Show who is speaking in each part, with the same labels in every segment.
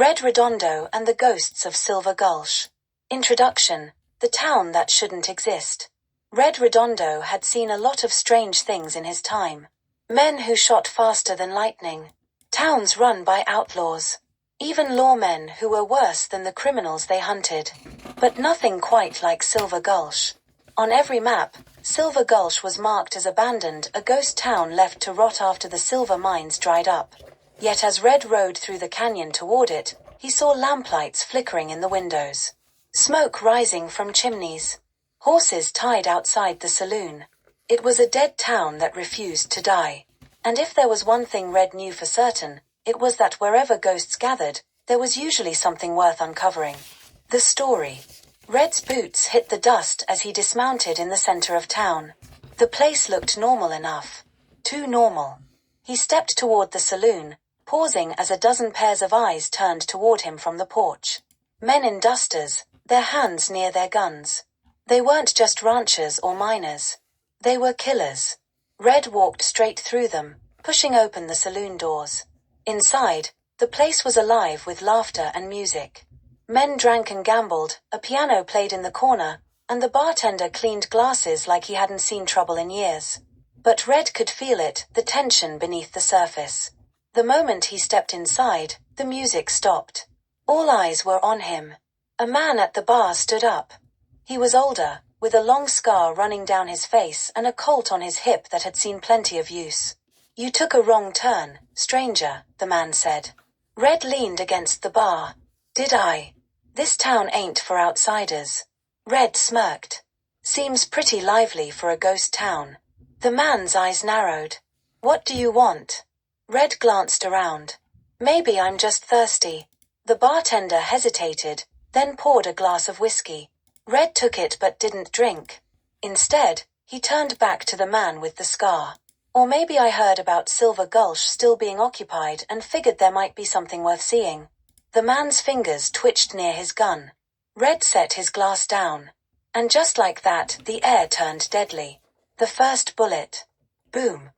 Speaker 1: Redondo and the Ghosts of Silver Gulch. Introduction: the town that shouldn't exist. Redondo had seen a lot of strange things in his time. Men who shot faster than lightning. Towns run by outlaws. Even lawmen who were worse than the criminals they hunted. But nothing quite like Silver Gulch. On every map, Silver Gulch was marked as abandoned, a ghost town left to rot after the silver mines dried up. Yet as Red rode through the canyon toward it, he saw lamplights flickering in the windows. Smoke rising from chimneys. Horses tied outside the saloon. It was a dead town that refused to die. And if there was one thing Red knew for certain, it was that wherever ghosts gathered, there was usually something worth uncovering. The story. Red's boots hit the dust as he dismounted in the center of town. The place looked normal enough. Too normal. He stepped toward the saloon, pausing as a dozen pairs of eyes turned toward him from the porch. Men in dusters, their hands near their guns. They weren't just ranchers or miners. They were killers. Red walked straight through them, pushing open the saloon doors. Inside, the place was alive with laughter and music. Men drank and gambled, a piano played in the corner, and the bartender cleaned glasses like he hadn't seen trouble in years. But Red could feel it, the tension beneath the surface. The moment he stepped inside, the music stopped. All eyes were on him. A man at the bar stood up. He was older, with a long scar running down his face and a colt on his hip that had seen plenty of use. "You took a wrong turn, stranger," the man said. Red leaned against the bar. "Did I? This town ain't for outsiders." Red smirked. "Seems pretty lively for a ghost town." The man's eyes narrowed. "What do you want?" Red glanced around. "Maybe I'm just thirsty." The bartender hesitated, then poured a glass of whiskey. Red took it but didn't drink. Instead, he turned back to the man with the scar. "Or maybe I heard about Silver Gulch still being occupied and figured there might be something worth seeing." The man's fingers twitched near his gun. Red set his glass down. And just like that, the air turned deadly. The first bullet. Boom.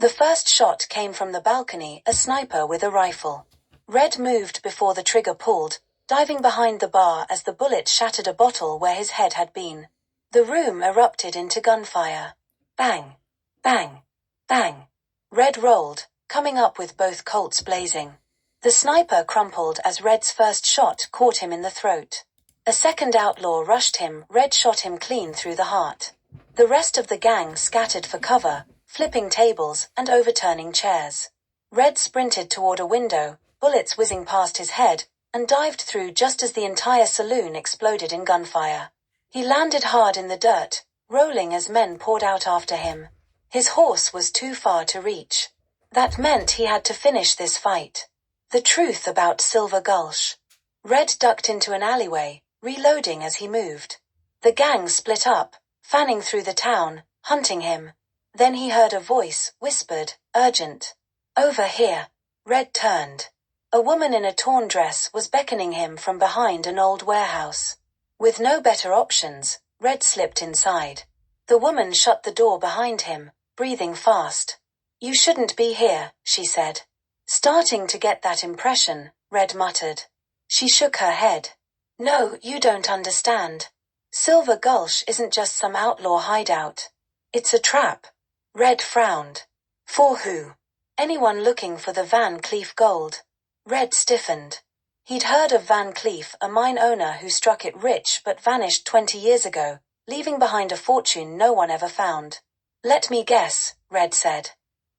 Speaker 1: The first shot came from the balcony, a sniper with a rifle. Red moved before the trigger pulled, diving behind the bar as the bullet shattered a bottle where his head had been. The room erupted into gunfire. Bang! Bang! Bang! Red rolled, coming up with both Colts blazing. The sniper crumpled as Red's first shot caught him in the throat. A second outlaw rushed him, Red shot him clean through the heart. The rest of the gang scattered for cover, flipping tables and overturning chairs. Red sprinted toward a window, bullets whizzing past his head, and dived through just as the entire saloon exploded in gunfire. He landed hard in the dirt, rolling as men poured out after him. His horse was too far to reach. That meant he had to finish this fight. The truth about Silver Gulch. Red ducked into an alleyway, reloading as he moved. The gang split up, fanning through the town, hunting him. Then he heard a voice, whispered, urgent. "Over here." Red turned. A woman in a torn dress was beckoning him from behind an old warehouse. With no better options, Red slipped inside. The woman shut the door behind him, breathing fast. "You shouldn't be here," she said. Starting to get that impression, Red muttered. She shook her head. "No, you don't understand. Silver Gulch isn't just some outlaw hideout. It's a trap." Red frowned. "For who?" "Anyone looking for the Van Cleef gold." Red stiffened. He'd heard of Van Cleef, a mine owner who struck it rich but vanished 20 years ago, leaving behind a fortune no one ever found. "Let me guess," Red said.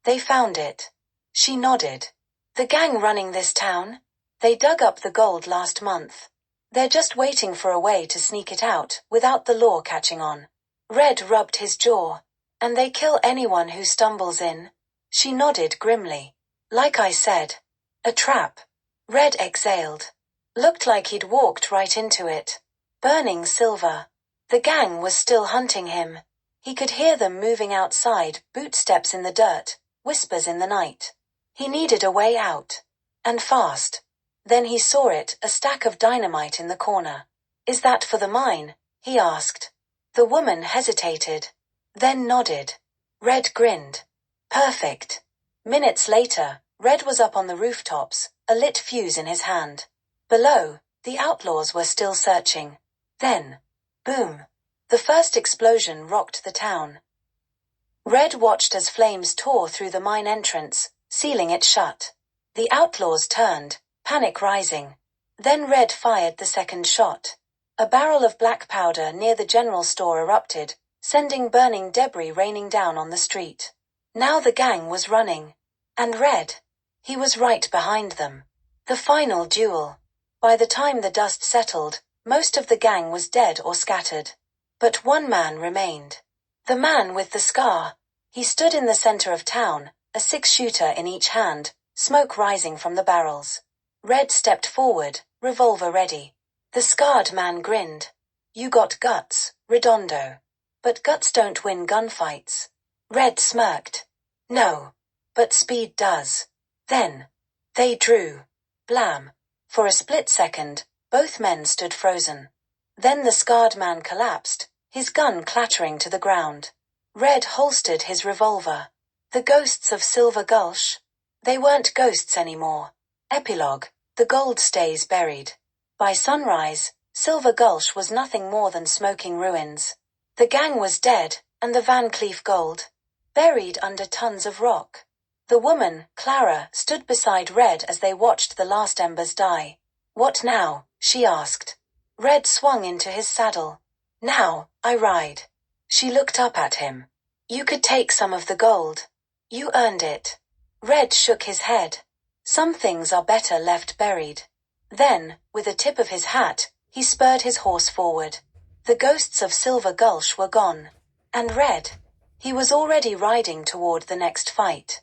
Speaker 1: "They found it." She nodded. "The gang running this town? They dug up the gold last month. They're just waiting for a way to sneak it out, without the law catching on." Red rubbed his jaw. "And they kill anyone who stumbles in?" She nodded grimly. "Like I said. A trap." Red exhaled. Looked like he'd walked right into it. Burning silver. The gang was still hunting him. He could hear them moving outside, bootsteps in the dirt, whispers in the night. He needed a way out. And fast. Then he saw it, a stack of dynamite in the corner. "Is that for the mine?" he asked. The woman hesitated. Then nodded. Red grinned. "Perfect." Minutes later, Red was up on the rooftops, a lit fuse in his hand. Below, the outlaws were still searching. Then, boom! The first explosion rocked the town. Red watched as flames tore through the mine entrance, sealing it shut. The outlaws turned, panic rising. Then Red fired the second shot. A barrel of black powder near the general store erupted, sending burning debris raining down on the street. Now the gang was running. And Red? He was right behind them. The final duel. By the time the dust settled, most of the gang was dead or scattered. But one man remained. The man with the scar. He stood in the center of town, a six-shooter in each hand, smoke rising from the barrels. Red stepped forward, revolver ready. The scarred man grinned. You got guts, Redondo. But guts don't win gunfights. Red smirked. No. But speed does. Then. They drew. Blam. For a split second, both men stood frozen. Then the scarred man collapsed, his gun clattering to the ground. Red holstered his revolver. The ghosts of Silver Gulch? They weren't ghosts anymore. Epilogue. The gold stays buried. By sunrise, Silver Gulch was nothing more than smoking ruins. The gang was dead, and the Van Cleef gold, buried under tons of rock. The woman, Clara, stood beside Red as they watched the last embers die. What now? She asked. Red swung into his saddle. Now, I ride. She looked up at him. You could take some of the gold. You earned it. Red shook his head. Some things are better left buried. Then, with a tip of his hat, he spurred his horse forward. The ghosts of Silver Gulch were gone. And Red? He was already riding toward the next fight.